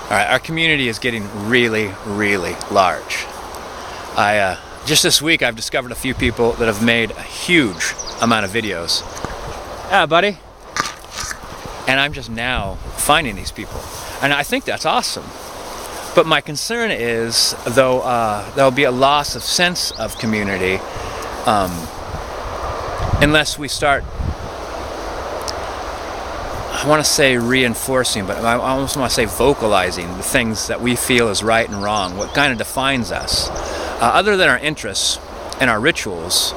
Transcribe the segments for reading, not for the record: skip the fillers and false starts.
All right, our community is getting really, really large. Just this week, I've discovered a few people that have made a huge amount of videos. Yeah, buddy. And I'm just now finding these people. And I think that's awesome. But my concern is, though, there'll be a loss of sense of community unless we start, I want to say reinforcing, but I almost want to say vocalizing the things that we feel is right and wrong, what kind of defines us, other than our interests and our rituals,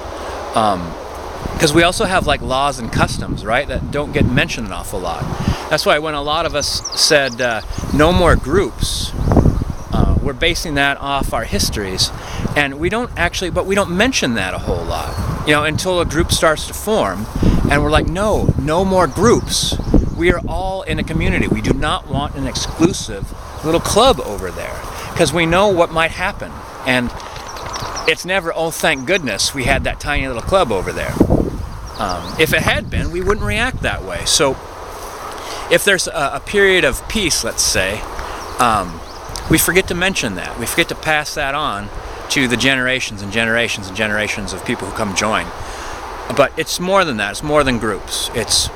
because we also have like laws and customs, right, that don't get mentioned an awful lot. That's why when a lot of us said no more groups, we're basing that off our histories, and we don't mention that a whole lot, until a group starts to form, and we're like, no more groups. We are all in a community. We do not want an exclusive little club over there, because we know what might happen. And it's never, oh, thank goodness we had that tiny little club over there. If it had been, we wouldn't react that way. So if there's a period of peace, let's say, we forget to mention that. We forget to pass that on to the generations and generations and generations of people who come join. But it's more than that. It's more than groups. It's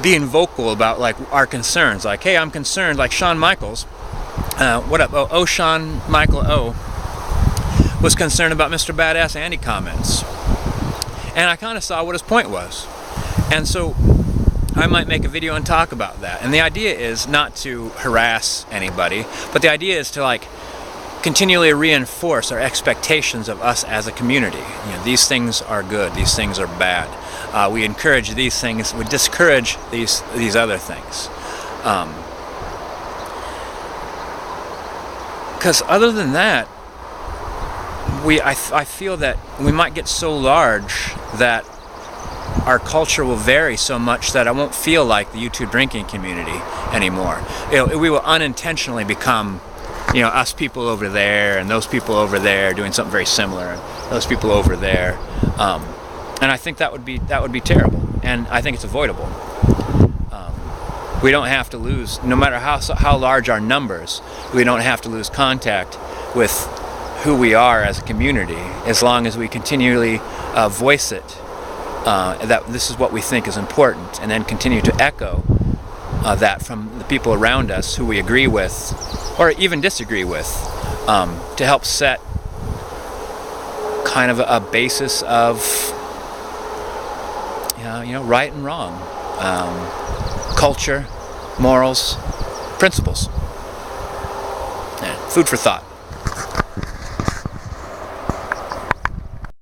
being vocal about like our concerns, like, hey, I'm concerned, like Shawn Michaels, what up, Shawn Michael was concerned about Mr. Badass Andy comments, and I kind of saw what his point was, and so I might make a video and talk about that. And the idea is not to harass anybody, but the idea is to like continually reinforce our expectations of us as a community. These things are good, these things are bad. We encourage these things, we discourage these other things. Because other than that, I feel that we might get so large that our culture will vary so much that I won't feel like the YouTube drinking community anymore. We will unintentionally become, us people over there and those people over there doing something very similar, and those people over there. And I think that would be terrible, and I think it's avoidable. We don't have to lose, no matter how large our numbers, we don't have to lose contact with who we are as a community, as long as we continually voice it, that this is what we think is important, and then continue to echo that from the people around us who we agree with, or even disagree with, to help set kind of a basis of right and wrong, culture, morals, principles. Yeah, food for thought.